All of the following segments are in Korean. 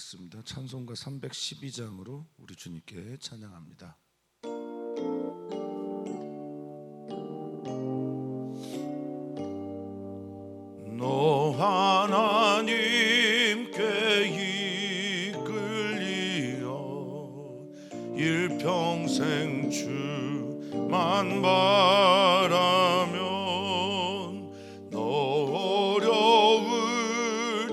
하겠습니다. 찬송가 312장으로 우리 주님께 찬양합니다. 너 하나님께 이끌리어 일평생 주만 바라면 너 어려울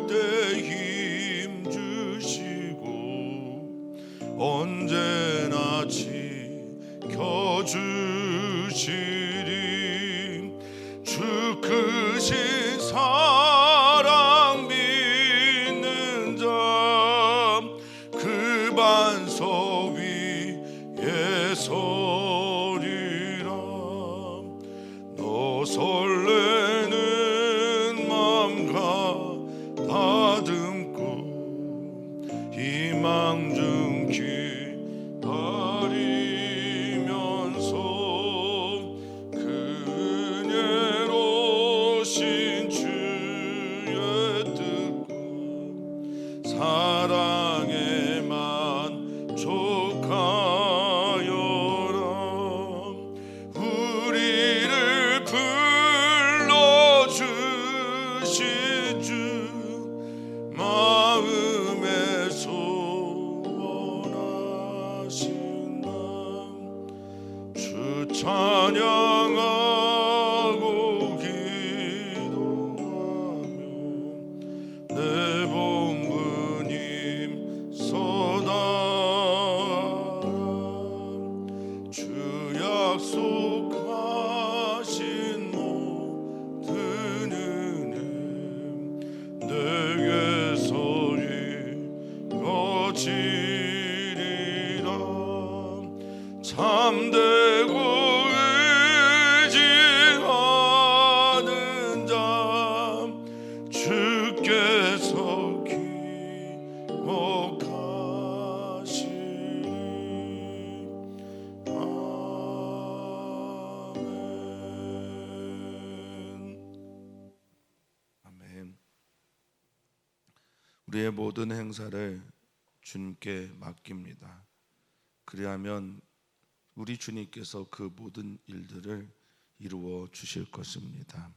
때 힘 주시고 언제나 지켜주시리. 주 크신 사랑 믿는 자 그 반석 위에 서리라. 너 설레는 맘 가다듬고 희망 중 기다리면서 그 은혜로 신 주의 뜻과 사랑에 만족하여라. 우리를 불러주신 주 마음에 소원하신 남 주 찬양하고 기도하며 내 본부님 서다라. 주 약속하신 모든 은혜 내게서 이뤄지리라. 참되고 의지하는 자 주께서 기억하시리. 아멘. 우리의 모든 행사를 주님께 맡깁니다. 그리하면 우리 주님께서 그 모든 일들을 이루어 주실 것입니다.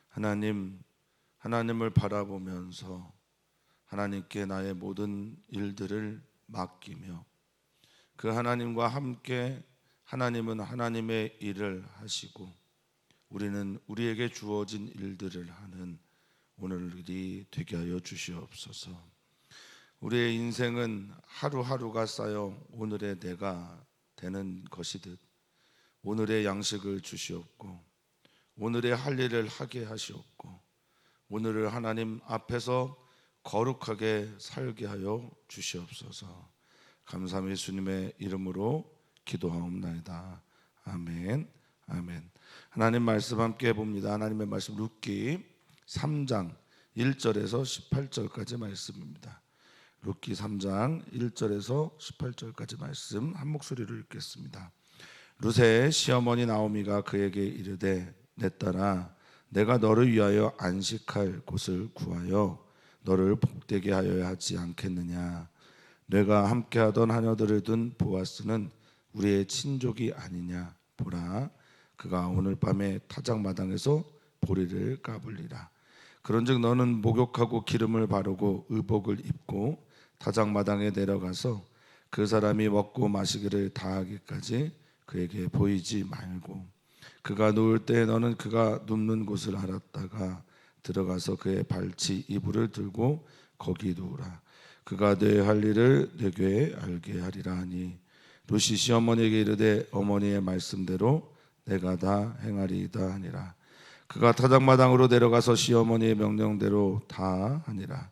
하나님을 바라보면서 하나님께 나의 모든 일들을 맡기며 그 하나님과 함께 하나님은 하나님의 일을 하시고 우리는 우리에게 주어진 일들을 하는 오늘이 되게 하여 주시옵소서. 우리의 인생은 하루하루가 쌓여 오늘의 내가 되는 것이듯 오늘의 양식을 주시옵고 오늘의 할 일을 하게 하시옵고 오늘을 하나님 앞에서 거룩하게 살게 하여 주시옵소서. 감사함이 예수님의 이름으로 기도하옵나이다. 아멘. 아멘. 하나님 말씀 함께 봅니다. 하나님의 말씀 룻기 3장 1절에서 18절까지 말씀입니다. 룻기 3장 1절에서 18절까지 말씀 한 목소리로 읽겠습니다. 룻의 시어머니 나오미가 그에게 이르되 내 딸아 내가 너를 위하여 안식할 곳을 구하여 너를 복되게 하여야 하지 않겠느냐. 내가 함께하던 하녀들을 둔 보아스는 우리의 친족이 아니냐. 보라 그가 오늘 밤에 타작마당에서 보리를 까불리라. 그런즉 너는 목욕하고 기름을 바르고 의복을 입고 타작마당에 내려가서 그 사람이 먹고 마시기를 다하기까지 그에게 보이지 말고 그가 누울 때 너는 그가 눕는 곳을 알았다가 들어가서 그의 발치 이불을 들고 거기 누우라. 그가 내 할 일을 내게 알게 하리라 하니 룻이 시어머니에게 이르되 어머니의 말씀대로 내가 다 행하리이다 하니라. 그가 타작마당으로 내려가서 시어머니의 명령대로 다 하니라.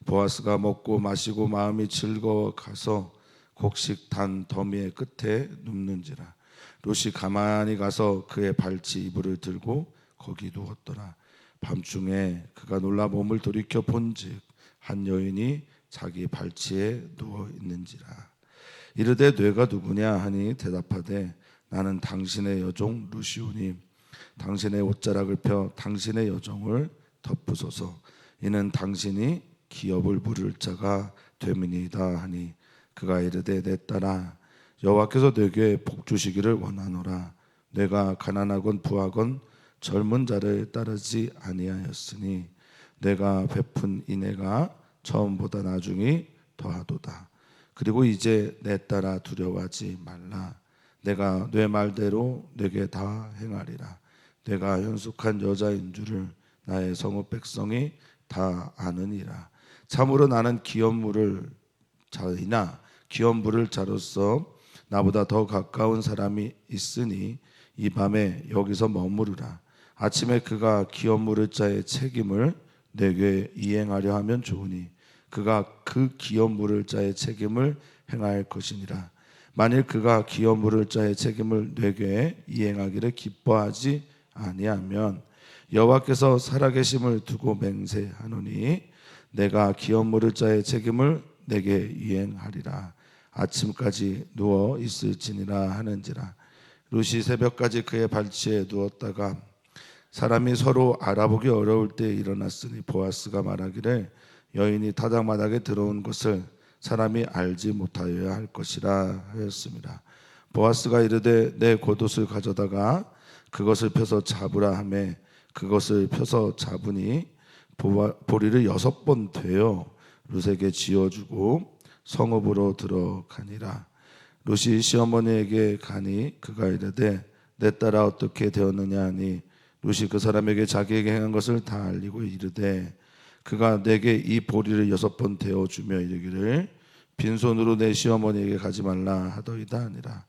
보아스가 먹고 마시고 마음이 즐거워 가서 곡식 단 더미의 끝에 눕는지라. 룻이 가만히 가서 그의 발치 이불을 들고 거기 누웠더라. 밤중에 그가 놀라 몸을 돌이켜 본즉 한 여인이 자기 발치에 누워 있는지라. 이르되 뇌가 누구냐 하니 대답하되 나는 당신의 여종 룻이오니 당신의 옷자락을 펴 당신의 여종을 덮으소서. 이는 당신이 기업을 물을 자가 됨이니이다 하니 그가 이르되 내 딸아 여호와께서 내게 복 주시기를 원하노라. 내가 가난하건 부하건 젊은 자를 따르지 아니하였으니 내가 베푼 인애가 처음보다 나중이 더하도다. 그리고 이제 내 딸아 두려워하지 말라. 내가 내 말대로 내게 다 행하리라. 내가 현숙한 여자인 줄을 나의 성읍 백성이 다 아느니라. 참으로 나는 기업물을 자이나 기업물을 자로서 나보다 더 가까운 사람이 있으니 이 밤에 여기서 머무르라. 아침에 그가 기업물을 자의 책임을 내게 이행하려 하면 좋으니 그가 그 기업물을 자의 책임을 행할 것이니라. 만일 그가 기업물을 자의 책임을 내게 이행하기를 기뻐하지 아니하면 여호와께서 살아계심을 두고 맹세하노니 내가 기업물을 자의 책임을 내게 이행하리라. 아침까지 누워 있을지니라 하는지라. 룻이 새벽까지 그의 발치에 누웠다가 사람이 서로 알아보기 어려울 때 일어났으니 보아스가 말하기를 여인이 타작마당에 들어온 것을 사람이 알지 못하여야 할 것이라 하였습니다. 보아스가 이르되 내 겉옷을 가져다가 그것을 펴서 잡으라 하매 그것을 펴서 잡으니 보리를 6번 되어 룻에게 지어주고 성읍으로 들어가니라. 룻이 시어머니에게 가니 그가 이르되 내 딸아 어떻게 되었느냐 하니 룻이 그 사람에게 자기에게 행한 것을 다 알리고 이르되 그가 내게 이 보리를 6번 되어주며 이르기를 빈손으로 내 시어머니에게 가지 말라 하더이다 하니라.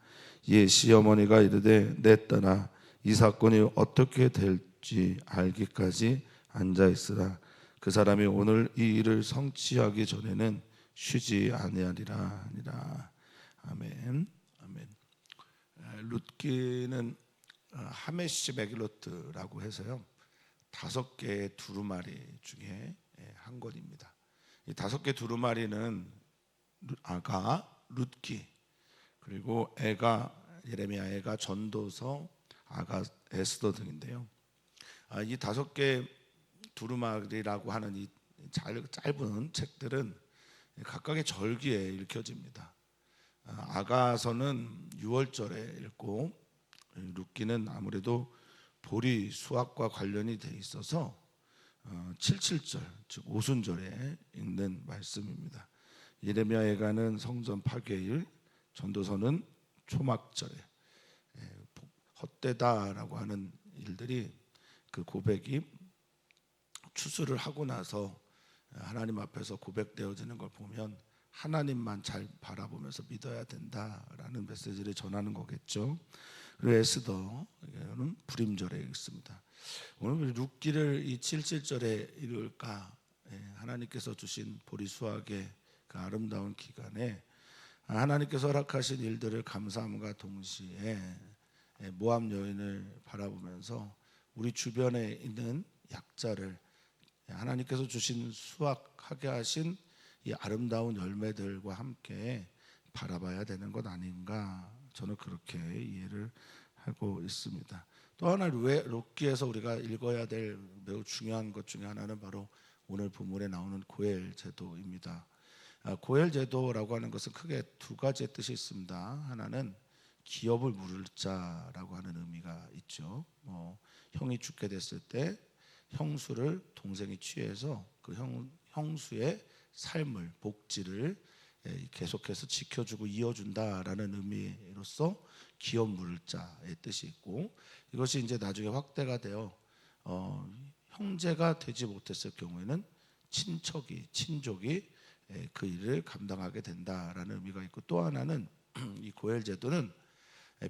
이에 시어머니가 이르되 내 딸아 이 사건이 어떻게 될지 알기까지 앉아있으라. 그 사람이 오늘 이 일을 성취하기 전에는 쉬지 아니하리라 하니라. 아멘. 아멘. 룻기는 하메시 메길로트라고 해서요 5개의 두루마리 중에 한 권입니다. 이 5개 두루마리는 아가, 룻기, 그리고 애가 예레미야, 애가 전도서, 아가, 에스더 등인데요. 이 5개 두루마리라고 하는 이 짧은 책들은 각각의 절기에 읽혀집니다. 아가서는 6월절에 읽고 룻기는 아무래도 보리 수확과 관련이 돼 있어서 77절 즉 오순절에 읽는 말씀입니다. 예레미야 예가는 성전 파괴일, 전도서는 초막절에 헛되다라고 하는 일들이 그 고백이 추수를 하고 나서 하나님 앞에서 고백되어지는 걸 보면 하나님만 잘 바라보면서 믿어야 된다라는 메시지를 전하는 거겠죠. 그리고 에스더는 불임절에 읽습니다. 오늘 룻기를 이 77절에 읽을까? 하나님께서 주신 보리 수확의 그 아름다운 기간에 하나님께서 허락하신 일들을 감사함과 동시에 모압 여인을 바라보면서 우리 주변에 있는 약자를 하나님께서 주신 수확하게 하신 이 아름다운 열매들과 함께 바라봐야 되는 것 아닌가, 저는 그렇게 이해를 하고 있습니다. 또 하나 룻기에서 우리가 읽어야 될 매우 중요한 것 중에 하나는 바로 오늘 본문에 나오는 고엘 제도입니다. 고엘 제도라고 하는 것은 크게 2가지의 뜻이 있습니다. 하나는 기업을 물을 자라고 하는 의미가 있죠. 형이 죽게 됐을 때 형수를 동생이 취해서 그 형수의 삶을, 복지를 계속해서 지켜주고 이어준다라는 의미로서 기업 물을 자의 뜻이 있고, 이것이 이제 나중에 확대가 되어 형제가 되지 못했을 경우에는 친족이 그 일을 감당하게 된다라는 의미가 있고, 또 하나는 이 고엘 제도는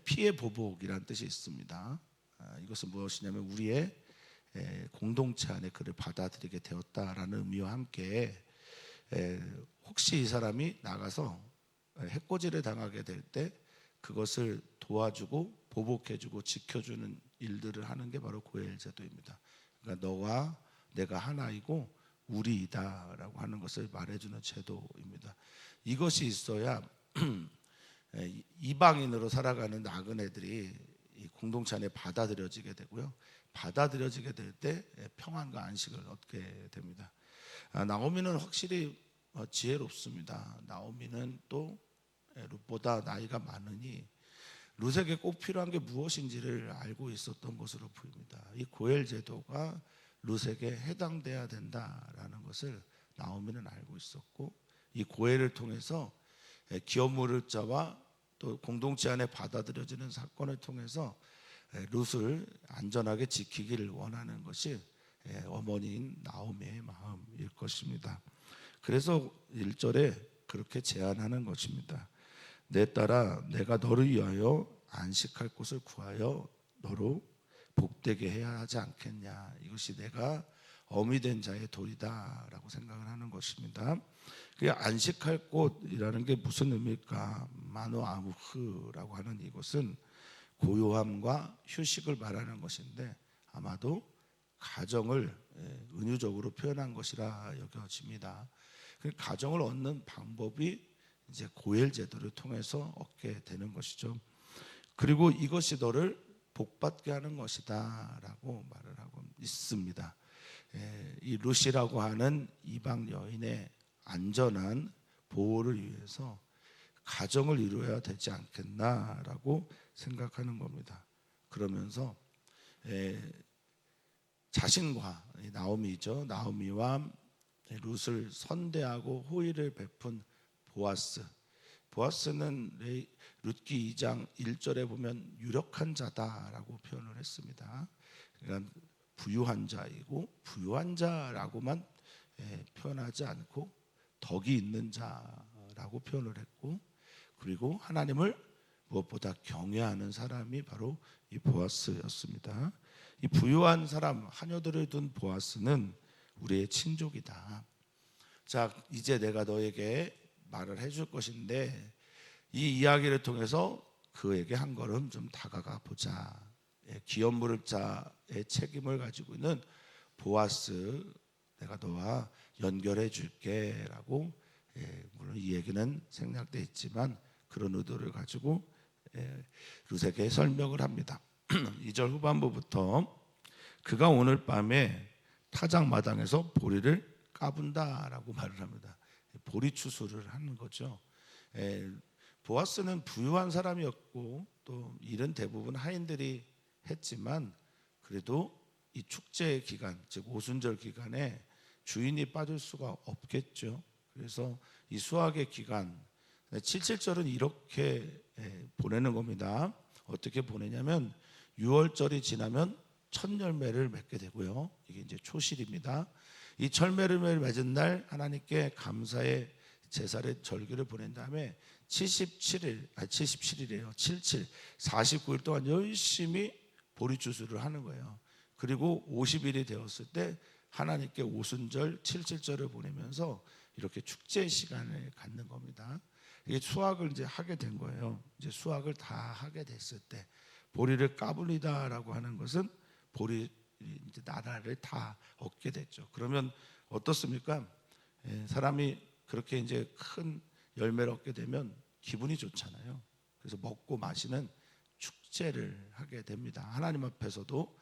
피해 보복이라는 뜻이 있습니다. 이것은 무엇이냐면 우리의 공동체 안에 그를 받아들이게 되었다라는 의미와 함께 혹시 이 사람이 나가서 해코지를 당하게 될 때 그것을 도와주고 보복해주고 지켜주는 일들을 하는 게 바로 고엘 제도입니다. 그러니까 너와 내가 하나이고 우리이다라고 하는 것을 말해주는 제도입니다. 이것이 있어야 이방인으로 살아가는 나그네들이 이 공동체 안에 받아들여지게 되고요, 받아들여지게 될 때 평안과 안식을 얻게 됩니다. 나오미는 확실히 지혜롭습니다. 나오미는 또 룻보다 나이가 많으니 룻에게 꼭 필요한 게 무엇인지를 알고 있었던 것으로 보입니다. 이 고엘 제도가 룻에게 해당돼야 된다라는 것을 나오미는 알고 있었고, 이 고엘을 통해서 기업 물을 자와 또 공동체 안에 받아들여지는 사건을 통해서 룻을 안전하게 지키기를 원하는 것이 어머니인 나오미의 마음일 것입니다. 그래서 1절에 그렇게 제안하는 것입니다. 내 딸아, 내가 너를 위하여 안식할 곳을 구하여 너로 복되게 해야 하지 않겠냐. 이것이 내가 어미 된 자의 도리다라고 생각을 하는 것입니다. 그 안식할 곳이라는 게 무슨 의미일까? 마노아무흐라고 하는 이것은 고요함과 휴식을 말하는 것인데, 아마도 가정을 은유적으로 표현한 것이라 여겨집니다. 그 가정을 얻는 방법이 이제 고엘 제도를 통해서 얻게 되는 것이죠. 그리고 이것이 너를 복받게 하는 것이다라고 말을 하고 있습니다. 이 룻이라고 하는 이방 여인의 안전한 보호를 위해서 가정을 이루어야 되지 않겠나라고 생각하는 겁니다. 그러면서 자신과 나오미죠. 나오미와 룻을 선대하고 호의를 베푼 보아스. 보아스는 룻기 2장 1절에 보면 유력한 자다라고 표현을 했습니다. 그러니까 부유한 자이고, 부유한 자라고만 표현하지 않고 덕이 있는 자라고 표현을 했고, 그리고 하나님을 무엇보다 경외하는 사람이 바로 이 보아스였습니다. 이 부유한 사람, 하녀들을 둔 보아스는 우리의 친족이다. 자, 이제 내가 너에게 말을 해줄 것인데 이 이야기를 통해서 그에게 한 걸음 좀 다가가 보자. 기업 물을 자의 책임을 가지고 있는 보아스, 내가 너와 연결해 줄게 라고, 물론 이 얘기는 생략돼 있지만 그런 의도를 가지고 룻에게 설명을 합니다. 2절 후반부부터 그가 오늘 밤에 타작마당에서 보리를 까분다라고 말을 합니다. 보리 추수를 하는 거죠. 보아스는 부유한 사람이었고 또 일은 대부분 하인들이 했지만, 그래도 이 축제 기간, 즉 오순절 기간에 주인이 빠질 수가 없겠죠. 그래서 이 수확의 기간 77절은 이렇게 보내는 겁니다. 어떻게 보내냐면 6월절이 지나면 첫 열매를 맺게 되고요. 이게 이제 초실입니다. 이 철매를 맺은 날 하나님께 감사의 제사를 절기를 보낸 다음에 77일이에요. 77, 49일 동안 열심히 보리 추수를 하는 거예요. 그리고 50일이 되었을 때 하나님께 오순절 77절을 보내면서 이렇게 축제 시간을 갖는 겁니다. 이게 수확을 이제 하게 된 거예요. 이제 수확을 다 하게 됐을 때 보리를 까불리다라고 하는 것은 보리 이제 나라를 다 얻게 됐죠. 그러면 어떻습니까? 사람이 그렇게 이제 큰 열매를 얻게 되면 기분이 좋잖아요. 그래서 먹고 마시는 축제를 하게 됩니다. 하나님 앞에서도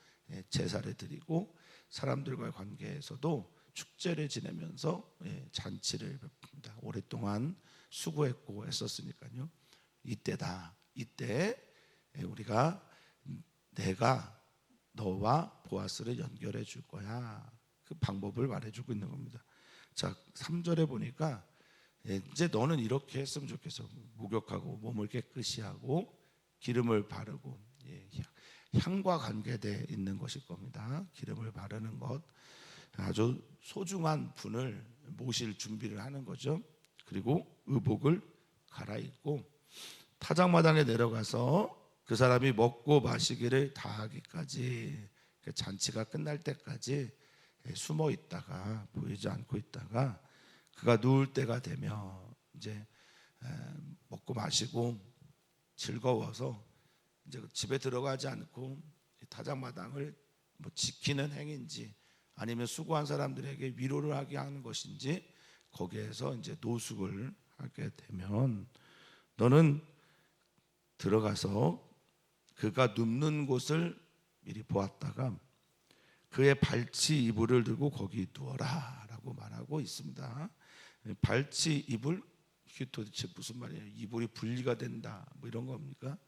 제사를 드리고 사람들과의 관계에서도 축제를 지내면서 잔치를 베풉니다. 오랫동안 수고했고 했었으니까요. 이때다. 이때 우리가 내가 너와 보아스를 연결해 줄 거야. 그 방법을 말해주고 있는 겁니다. 자, 3절에 보니까 이제 너는 이렇게 했으면 좋겠어. 목욕하고 몸을 깨끗이 하고 기름을 바르고, 향과 관계되어 있는 것일 겁니다. 기름을 바르는 것, 아주 소중한 분을 모실 준비를 하는 거죠. 그리고 의복을 갈아입고 타작마당에 내려가서 그 사람이 먹고 마시기를 다하기까지, 그 잔치가 끝날 때까지 숨어 있다가 보이지 않고 있다가 그가 누울 때가 되면 이제 먹고 마시고 즐거워서 이제 집에 들어가지 않고 타작마당을 뭐 지키는 행인지 아니면 수고한 사람들에게 위로를 하게 하는 것인지 거기에서 이제 노숙을 하게 되면 너는 들어가서 그가 눕는 곳을 미리 보았다가 그의 발치 이불을 들고 거기 누워라 라고 라고 말하고 있습니다. 발치 이불, 이게 도대체 무슨 말이에요? 이불이 분리가 된다 뭐 이런 겁니까?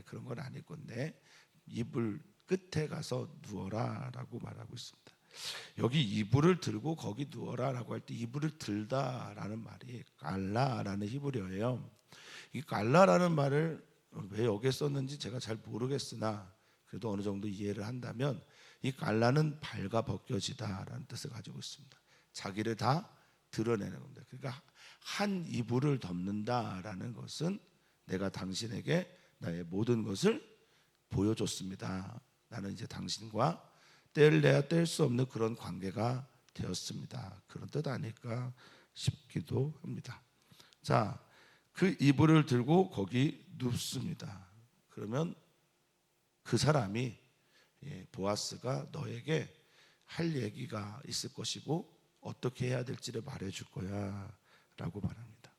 그런 건 아닐 건데 이불 끝에 가서 누워라 라고 말하고 있습니다. 여기 이불을 들고 거기 누워라 라고 할 때 이불을 들다 라는 말이 깔라라는 히브리어예요. 이 깔라라는 말을 왜 여기에 썼는지 제가 잘 모르겠으나 그래도 어느 정도 이해를 한다면 이 깔라는 발가 벗겨지다라는 뜻을 가지고 있습니다. 자기를 다 드러내는 겁니다. 그러니까 한 이불을 덮는다라는 것은 내가 당신에게 나의 모든 것을 보여줬습니다. 나는 이제 당신과 뗄래야 뗄 수 없는 그런 관계가 되었습니다. 그런 뜻 아닐까 싶기도 합니다. 자, 그 이불을 들고 거기 눕습니다. 그러면 그 사람이 보아스가 너에게 할 얘기가 있을 것이고 어떻게 해야 될지를 말해줄 거야 라고 말합니다.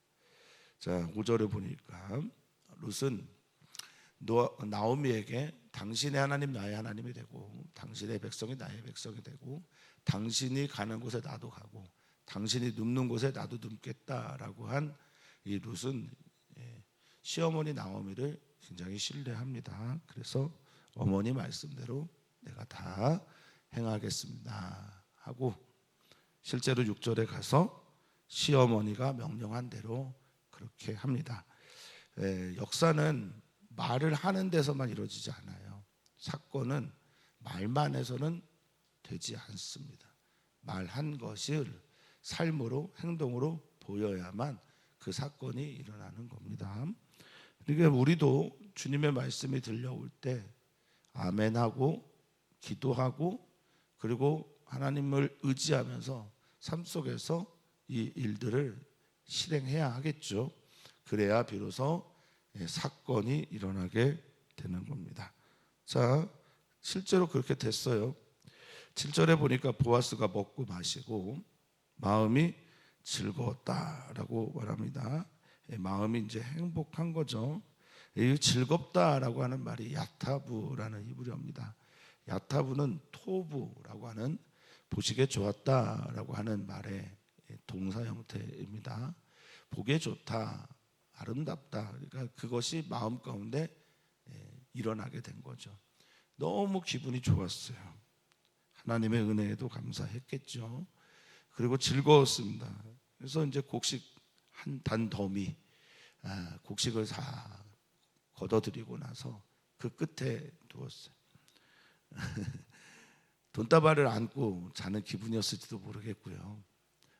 자, 5절에 보니까 룻은 나오미에게 당신의 하나님 나의 하나님이 되고 당신의 백성이 나의 백성이 되고 당신이 가는 곳에 나도 가고 당신이 눕는 곳에 나도 눕겠다라고 한 이 룻은 시어머니 나오미를 굉장히 신뢰합니다. 그래서 어머니 말씀대로 내가 다 행하겠습니다 하고 실제로 6절에 가서 시어머니가 명령한 대로 그렇게 합니다. 역사는 말을 하는 데서만 이루어지지 않아요. 사건은 말만 해서는 되지 않습니다. 말한 것을 삶으로 행동으로 보여야만 그 사건이 일어나는 겁니다. 그러니까 우리도 주님의 말씀이 들려올 때 아멘하고 기도하고 그리고 하나님을 의지하면서 삶 속에서 이 일들을 실행해야 하겠죠. 그래야 비로소 사건이 일어나게 되는 겁니다. 자, 실제로 그렇게 됐어요. 7절에 보니까 보아스가 먹고 마시고 마음이 즐거웠다라고 말합니다. 마음이 이제 행복한 거죠. 이 즐겁다라고 하는 말이 야타부라는 히브리어입니다. 야타부는 토부라고 하는 보시기에 좋았다라고 하는 말의 동사 형태입니다. 보기에 좋다, 아름답다. 그러니까 그것이 마음 가운데 일어나게 된 거죠. 너무 기분이 좋았어요. 하나님의 은혜에도 감사했겠죠. 그리고 즐거웠습니다. 그래서 이제 곡식 한 단 더미 곡식을 다 걷어들이고 나서 그 끝에 두었어요. 돈다발을 안고 자는 기분이었을지도 모르겠고요.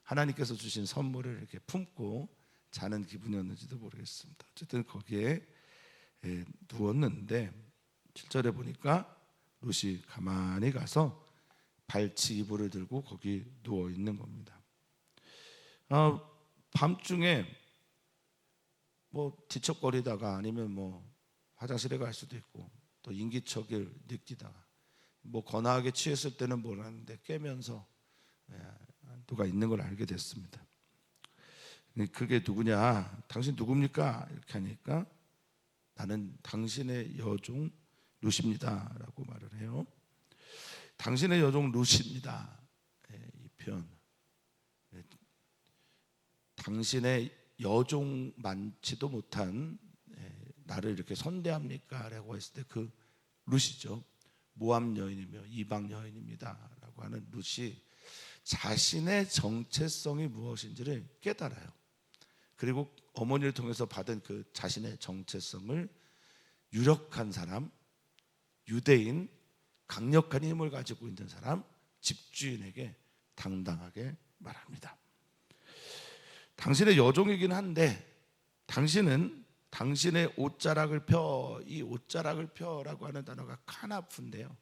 하나님께서 주신 선물을 이렇게 품고 자는 기분이었는지도 모르겠습니다. 어쨌든 거기에 누웠는데 7절에 보니까 룻이 가만히 가서 발치 이불을 들고 거기 누워 있는 겁니다. 밤중에 뭐 뒤척거리다가 아니면 뭐 화장실에 갈 수도 있고 또 인기척을 느끼다가 뭐 거나하게 취했을 때는 몰랐는데 깨면서 누가 있는 걸 알게 됐습니다. 그게 누구냐? 당신 누굽니까? 이렇게 하니까 나는 당신의 여종 룻입니다 라고 말을 해요. 당신의 여종 룻입니다. 이 표현, 당신의 여종 많지도 못한 나를 이렇게 선대합니까? 라고 했을 때 그 룻이죠. 모압 여인이며 이방 여인입니다 라고 하는 룻이 자신의 정체성이 무엇인지를 깨달아요. 그리고 어머니를 통해서 받은 그 자신의 정체성을 유력한 사람, 유대인, 강력한 힘을 가지고 있는 사람, 집주인에게 당당하게 말합니다. 당신의 여종이긴 한데 당신은 당신의 옷자락을 펴, 이 옷자락을 펴라고 하는 단어가 카나프인데요.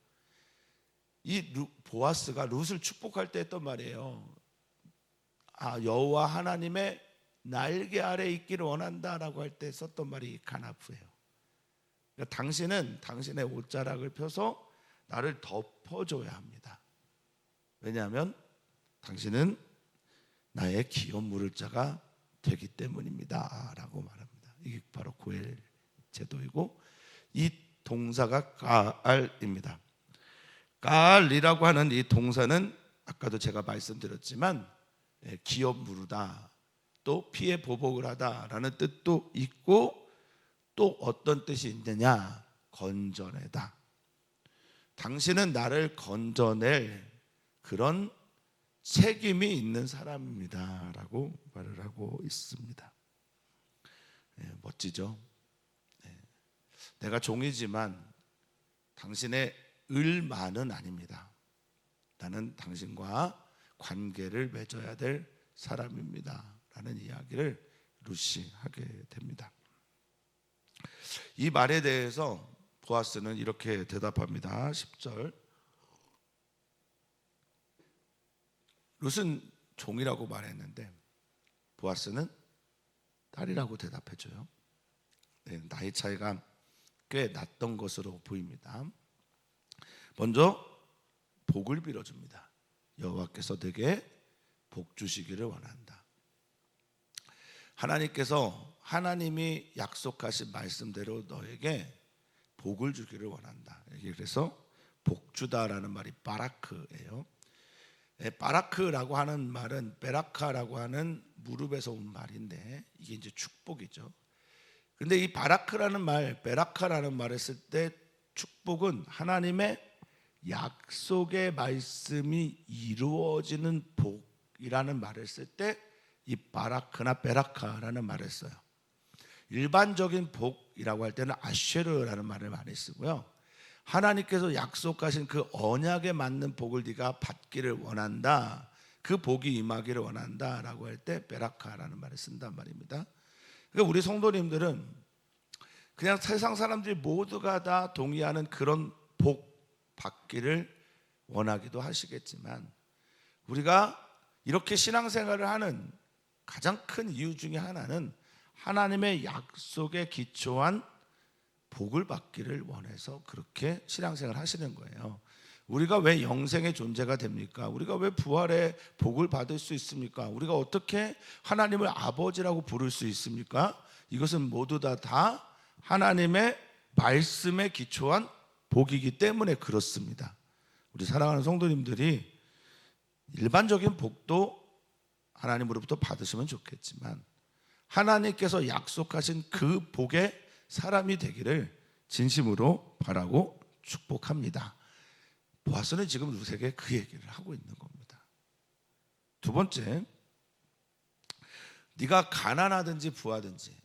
이 보아스가 룻을 축복할 때 했던 말이에요. 여호와 하나님의 날개 아래 있기를 원한다라고 할 때 썼던 말이 카나프예요. 그러니까 당신은 당신의 옷자락을 펴서 나를 덮어줘야 합니다. 왜냐하면 당신은 나의 기업 물을 자가 되기 때문입니다 라고 말합니다. 이게 바로 고엘 제도이고 이 동사가 가알입니다. 가알이라고 하는 이 동사는 아까도 제가 말씀드렸지만 기업 무르다, 또 피해 보복을 하다라는 뜻도 있고, 또 어떤 뜻이 있느냐? 건져내다. 당신은 나를 건져낼 그런 책임이 있는 사람입니다 라고 말을 하고 있습니다. 멋지죠? 내가 종이지만 당신의 을만은 아닙니다. 나는 당신과 관계를 맺어야 될 사람입니다 라는 이야기를 룻이 하게 됩니다. 이 말에 대해서 보아스는 이렇게 대답합니다. 10절. 룻은 종이라고 말했는데 보아스는 딸이라고 대답해줘요. 나이 차이가 꽤 났던 것으로 보입니다. 먼저 복을 빌어줍니다. 여호와께서 내게 복 주시기를 원한다. 하나님께서 하나님이 약속하신 말씀대로 너에게 복을 주기를 원한다. 그래서 복주다라는 말이 바라크예요. 바라크라고 하는 말은 베라카라고 하는 무릎에서 온 말인데 이게 이제 축복이죠. 그런데 이 바라크라는 말, 베라카라는 말을 쓸 때 축복은 하나님의 약속의 말씀이 이루어지는 복이라는 말을 쓸 때 이 바라크나 베라카라는 말을 써요. 일반적인 복이라고 할 때는 아쉐르라는 말을 많이 쓰고요. 하나님께서 약속하신 그 언약에 맞는 복을 네가 받기를 원한다, 그 복이 임하기를 원한다 라고 할 때 베라카라는 말을 쓴단 말입니다. 그러니까 우리 성도님들은 그냥 세상 사람들이 모두가 다 동의하는 그런 복 받기를 원하기도 하시겠지만, 우리가 이렇게 신앙생활을 하는 가장 큰 이유 중에 하나는 하나님의 약속에 기초한 복을 받기를 원해서 그렇게 신앙생활을 하시는 거예요. 우리가 왜 영생의 존재가 됩니까? 우리가 왜 부활의 복을 받을 수 있습니까? 우리가 어떻게 하나님을 아버지라고 부를 수 있습니까? 이것은 모두 다 하나님의 말씀에 기초한 복이기 때문에 그렇습니다. 우리 사랑하는 성도님들이 일반적인 복도 하나님으로부터 받으시면 좋겠지만 하나님께서 약속하신 그 복의 사람이 되기를 진심으로 바라고 축복합니다. 보아스는 지금 룻에게 그 얘기를 하고 있는 겁니다. 두 번째, 네가 가난하든지 부하든지,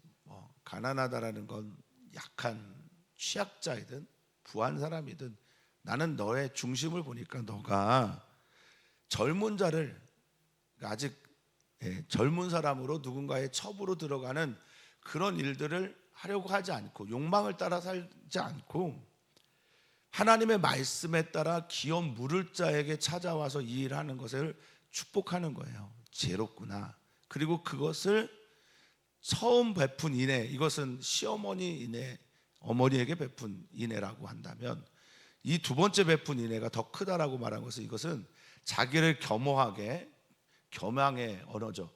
가난하다라는 건 약한 취약자이든 부한 사람이든, 나는 너의 중심을 보니까 너가 젊은 자를, 아직 젊은 사람으로 누군가의 첩으로 들어가는 그런 일들을 하려고 하지 않고, 욕망을 따라 살지 않고 하나님의 말씀에 따라 기업 물을 자에게 찾아와서 이 일을 하는 것을 축복하는 거예요. 지혜롭구나. 그리고 그것을 처음 베푼 인애, 이것은 시어머니 인애, 어머니에게 베푼 인애라고 한다면, 이 두 번째 베푼 인애가 더 크다라고 말한 것은, 이것은 자기를 겸허하게, 겸양의 언어죠.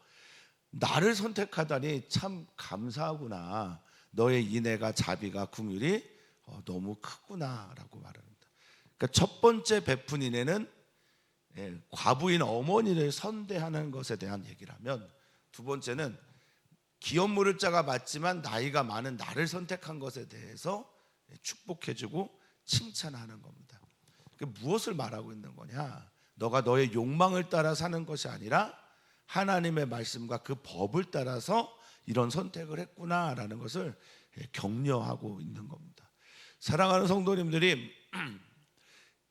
나를 선택하다니 참 감사하구나. 너의 인애가, 자비가, 긍휼이 너무 크구나라고 말합니다. 그러니까 첫 번째 베푼 인애는 과부인 어머니를 선대하는 것에 대한 얘기라면, 두 번째는 기업 물을 자가 맞지만 나이가 많은 나를 선택한 것에 대해서 축복해주고 칭찬하는 겁니다. 그러니까 무엇을 말하고 있는 거냐? 너가 너의 욕망을 따라 사는 것이 아니라 하나님의 말씀과 그 법을 따라서 이런 선택을 했구나라는 것을 격려하고 있는 겁니다. 사랑하는 성도님들이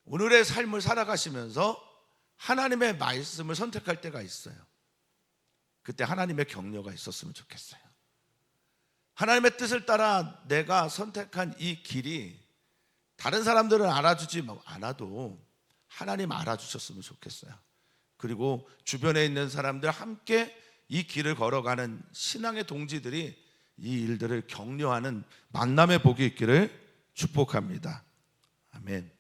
오늘의 삶을 살아가시면서 하나님의 말씀을 선택할 때가 있어요. 그때 하나님의 격려가 있었으면 좋겠어요. 하나님의 뜻을 따라 내가 선택한 이 길이 다른 사람들은 알아주지 않아도 하나님 알아주셨으면 좋겠어요. 그리고 주변에 있는 사람들 함께 이 길을 걸어가는 신앙의 동지들이 이 일들을 격려하는 만남의 복이 있기를 축복합니다. 아멘.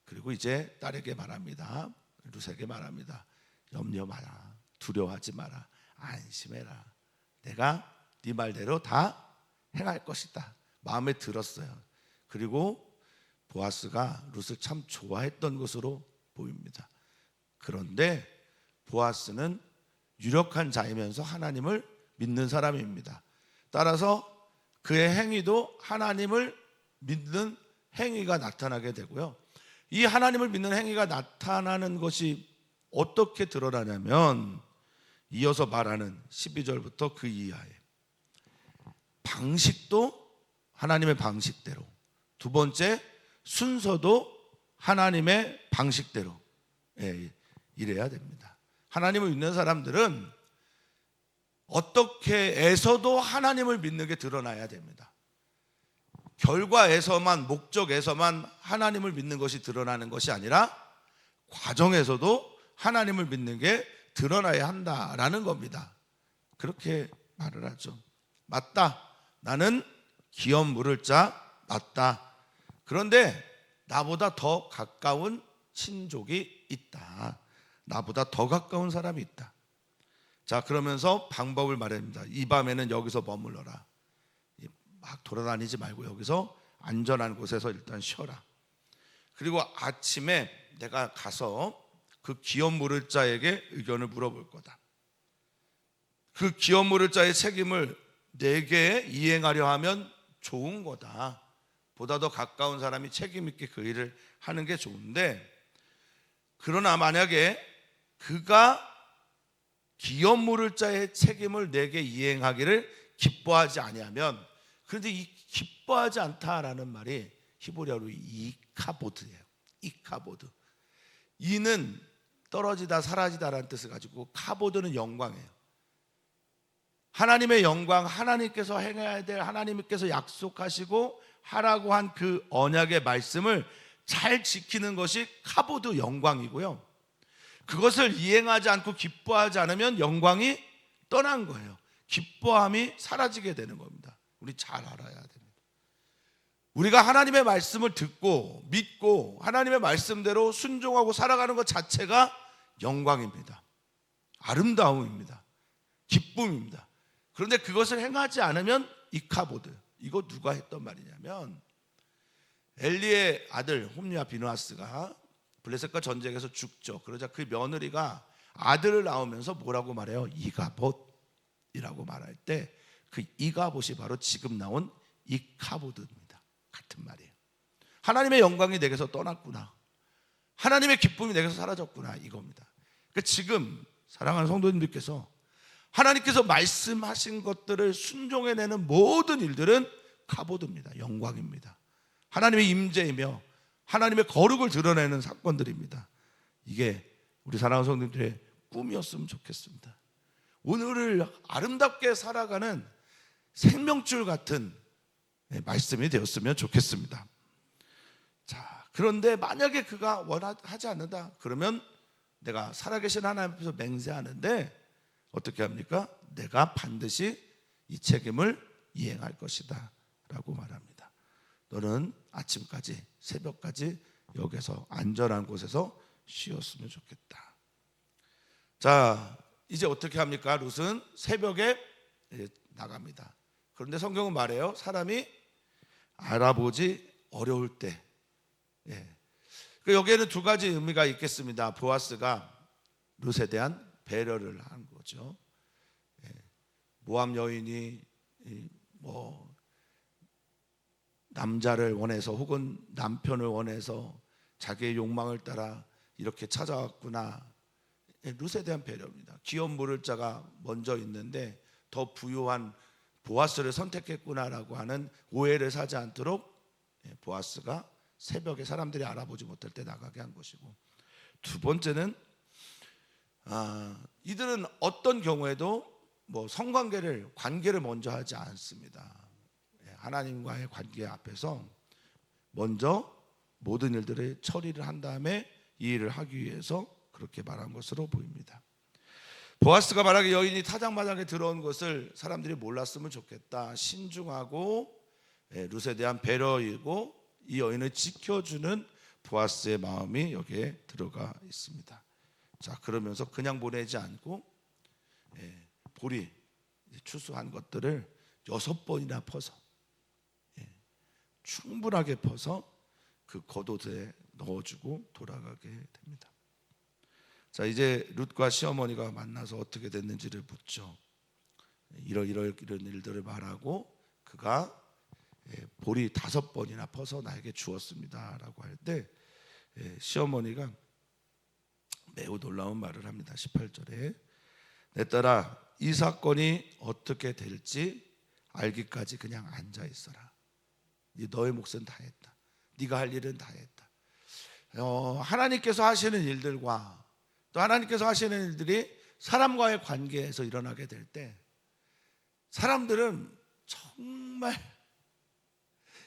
그리고 이제 딸에게 말합니다. 룻에게 말합니다. 염려 마라. 두려워하지 마라. 안심해라. 내가 네 말대로 다 행할 것이다. 마음에 들었어요. 그리고 보아스가 룻을 참 좋아했던 것으로 보입니다. 그런데 보아스는 유력한 자이면서 하나님을 믿는 사람입니다. 따라서 그의 행위도 하나님을 믿는 행위가 나타나게 되고요. 이 하나님을 믿는 행위가 나타나는 것이 어떻게 드러나냐면 이어서 말하는 12절부터 그 이하에 방식도 하나님의 방식대로, 두 번째 순서도 하나님의 방식대로 이래야 됩니다. 하나님을 믿는 사람들은 어떻게 해서도 하나님을 믿는 게 드러나야 됩니다. 결과에서만, 목적에서만 하나님을 믿는 것이 드러나는 것이 아니라 과정에서도 하나님을 믿는 게 드러나야 한다라는 겁니다. 그렇게 말을 하죠. 맞다, 나는 기업 물을 자 맞다. 그런데 나보다 더 가까운 친족이 있다. 나보다 더 가까운 사람이 있다. 자, 그러면서 방법을 말합니다. 이 밤에는 여기서 머물러라. 막 돌아다니지 말고 여기서 안전한 곳에서 일단 쉬어라. 그리고 아침에 내가 가서 그 기업 물을 자에게 의견을 물어볼 거다. 그 기업 물을 자의 책임을 내게 이행하려 하면 좋은 거다. 보다 더 가까운 사람이 책임 있게 그 일을 하는 게 좋은데, 그러나 만약에 그가 기업 물을 자의 책임을 내게 이행하기를 기뻐하지 아니하면, 그런데 이 기뻐하지 않다라는 말이 히브리어로 이카보드예요. 이카보드. 이는 떨어지다, 사라지다라는 뜻을 가지고, 카보드는 영광이에요. 하나님의 영광, 하나님께서 행해야 될, 하나님께서 약속하시고 하라고 한 그 언약의 말씀을 잘 지키는 것이 카보드 영광이고요. 그것을 이행하지 않고 기뻐하지 않으면 영광이 떠난 거예요. 기뻐함이 사라지게 되는 겁니다. 우리 잘 알아야 됩니다. 우리가 하나님의 말씀을 듣고 믿고 하나님의 말씀대로 순종하고 살아가는 것 자체가 영광입니다. 아름다움입니다. 기쁨입니다. 그런데 그것을 행하지 않으면 이카보드. 이거 누가 했던 말이냐면 엘리의 아들 홈리와 비느하스가 블레셋과 전쟁에서 죽죠. 그러자 그 며느리가 아들을 낳으면서 뭐라고 말해요? 이가봇이라고 말할 때 그 이가봇이 바로 지금 나온 이카보드입니다. 같은 말이에요. 하나님의 영광이 내게서 떠났구나, 하나님의 기쁨이 내게서 사라졌구나, 이겁니다. 그러니까 지금 사랑하는 성도님들께서 하나님께서 말씀하신 것들을 순종해내는 모든 일들은 카보드입니다. 영광입니다. 하나님의 임재이며 하나님의 거룩을 드러내는 사건들입니다. 이게 우리 사랑하는 성도님들의 꿈이었으면 좋겠습니다. 오늘을 아름답게 살아가는 생명줄 같은 말씀이 되었으면 좋겠습니다. 자, 그런데 만약에 그가 원하지 않는다 그러면 내가 살아계신 하나님 앞에서 맹세하는데 어떻게 합니까? 내가 반드시 이 책임을 이행할 것이다 라고 말합니다. 너는 아침까지, 새벽까지 여기서 안전한 곳에서 쉬었으면 좋겠다. 자, 이제 어떻게 합니까? 룻은 새벽에 나갑니다. 그런데 성경은 말해요. 사람이 알아보지 어려울 때. 여기에는 두 가지 의미가 있겠습니다. 보아스가 룻에 대한 배려를 한 거죠. 모압 여인이 남자를 원해서 혹은 남편을 원해서 자기의 욕망을 따라 이렇게 찾아왔구나. 룻에 대한 배려입니다. 기업 물을 자가 먼저 있는데 더 부유한 보아스를 선택했구나라고 하는 오해를 사지 않도록 보아스가 새벽에 사람들이 알아보지 못할 때 나가게 한 것이고, 두 번째는 이들은 어떤 경우에도 관계를 먼저 하지 않습니다. 하나님과의 관계 앞에서 먼저 모든 일들을 처리를 한 다음에 이 일을 하기 위해서 그렇게 말한 것으로 보입니다. 보아스가 말하기 여인이 타작마당에 들어온 것을 사람들이 몰랐으면 좋겠다. 신중하고 룻에 대한 배려이고 이 여인을 지켜주는 보아스의 마음이 여기에 들어가 있습니다. 자, 그러면서 그냥 보내지 않고 보리 추수한 것들을 6번이나 퍼서 충분하게 퍼서 그 겉옷에 넣어주고 돌아가게 됩니다. 자, 이제 룻과 시어머니가 만나서 어떻게 됐는지를 묻죠. 이런 일들을 말하고 그가 볼이 5번이나 퍼서 나에게 주었습니다 라고 할 때 시어머니가 매우 놀라운 말을 합니다. 18절에 내 딸아, 이 사건이 어떻게 될지 알기까지 그냥 앉아 있어라. 너의 몫은 다 했다. 네가 할 일은 다 했다. 하나님께서 하시는 일들과 또 하나님께서 하시는 일들이 사람과의 관계에서 일어나게 될 때 사람들은 정말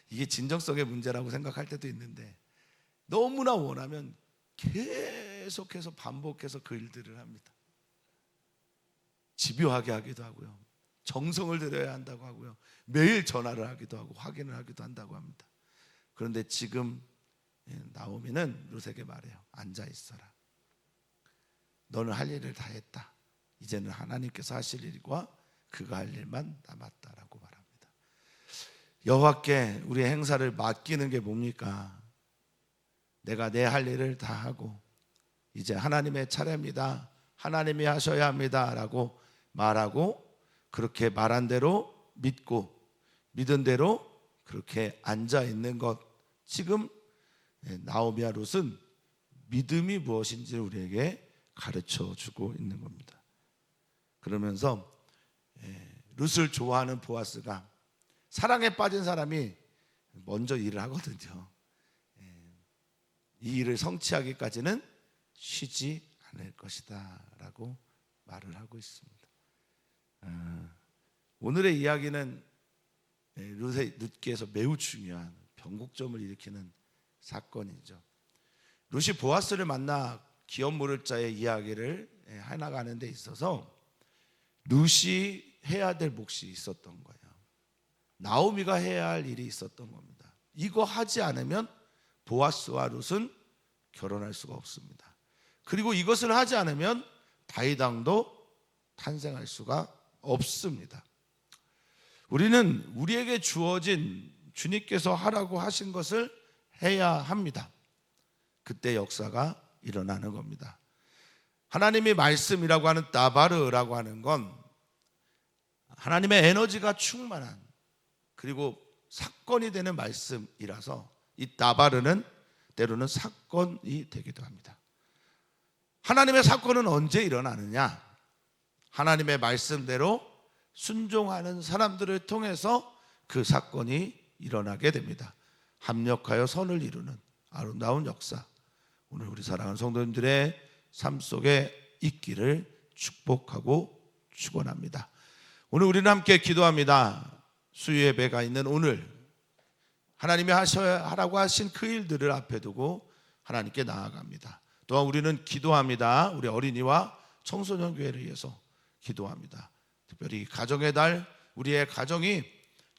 이게 진정성의 문제라고 생각할 때도 있는데 너무나 원하면 계속해서 반복해서 그 일들을 합니다. 집요하게 하기도 하고요, 정성을 들여야 한다고 하고요, 매일 전화를 하기도 하고 확인을 하기도 한다고 합니다. 그런데 지금 나오미는 룻에게 말해요. 앉아 있어라. 너는 할 일을 다 했다. 이제는 하나님께서 하실 일과 그가 할 일만 남았다라고 말합니다. 여호와께 우리의 행사를 맡기는 게 뭡니까? 내가 내 할 일을 다 하고 이제 하나님의 차례입니다, 하나님이 하셔야 합니다 라고 말하고, 그렇게 말한 대로 믿고 믿은 대로 그렇게 앉아 있는 것, 지금 나오미와 룻은 믿음이 무엇인지 우리에게 가르쳐 주고 있는 겁니다. 그러면서 룻을 좋아하는 보아스가, 사랑에 빠진 사람이 먼저 일을 하거든요. 이 일을 성취하기까지는 쉬지 않을 것이다 라고 말을 하고 있습니다. 오늘의 이야기는 룻기에서 매우 중요한 변곡점을 일으키는 사건이죠. 룻이 보아스를 만나 기업 물을 자의 이야기를 해나가는 데 있어서 룻이 해야 될 몫이 있었던 거예요. 나오미가 해야 할 일이 있었던 겁니다. 이거 하지 않으면 보아스와 룻은 결혼할 수가 없습니다. 그리고 이것을 하지 않으면 다윗 왕도 탄생할 수가 없습니다. 우리는 우리에게 주어진 주님께서 하라고 하신 것을 해야 합니다. 그때 역사가 일어나는 겁니다. 하나님의 말씀이라고 하는 따바르라고 하는 건 하나님의 에너지가 충만한, 그리고 사건이 되는 말씀이라서 이 따바르는 때로는 사건이 되기도 합니다. 하나님의 사건은 언제 일어나느냐? 하나님의 말씀대로 순종하는 사람들을 통해서 그 사건이 일어나게 됩니다. 합력하여 선을 이루는 아름다운 역사, 오늘 우리 사랑하는 성도님들의 삶 속에 있기를 축복하고 축원합니다. 오늘 우리는 함께 기도합니다. 수요 예배가 있는 오늘 하나님이 하라고 하신 그 일들을 앞에 두고 하나님께 나아갑니다. 또한 우리는 기도합니다. 우리 어린이와 청소년 교회를 위해서 기도합니다. 특별히 가정의 달, 우리의 가정이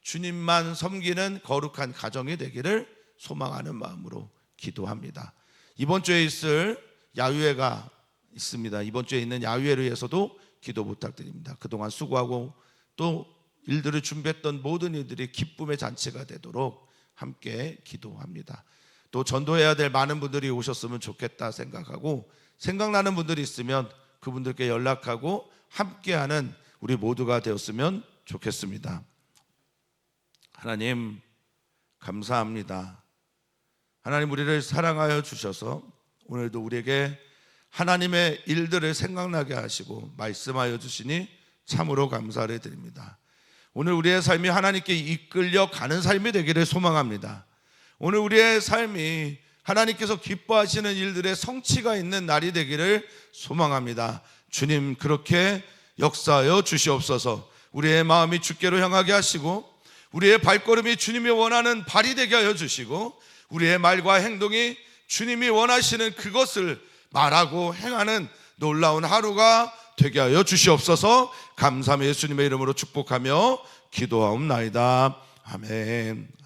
주님만 섬기는 거룩한 가정이 되기를 소망하는 마음으로 기도합니다. 이번 주에 있을 야유회가 있습니다. 이번 주에 있는 야유회를 위해서도 기도 부탁드립니다. 그동안 수고하고 또 일들을 준비했던 모든 일들이 기쁨의 잔치가 되도록 함께 기도합니다. 또 전도해야 될 많은 분들이 오셨으면 좋겠다 생각하고, 생각나는 분들이 있으면 그분들께 연락하고 함께하는 우리 모두가 되었으면 좋겠습니다. 하나님 감사합니다. 하나님 우리를 사랑하여 주셔서 오늘도 우리에게 하나님의 일들을 생각나게 하시고 말씀하여 주시니 참으로 감사를 드립니다. 오늘 우리의 삶이 하나님께 이끌려 가는 삶이 되기를 소망합니다. 오늘 우리의 삶이 하나님께서 기뻐하시는 일들의 성취가 있는 날이 되기를 소망합니다. 주님 그렇게 역사하여 주시옵소서. 우리의 마음이 주께로 향하게 하시고 우리의 발걸음이 주님이 원하는 발이 되게 하여 주시고 우리의 말과 행동이 주님이 원하시는 그것을 말하고 행하는 놀라운 하루가 되게 하여 주시옵소서. 감사하며 예수님의 이름으로 축복하며 기도하옵나이다. 아멘.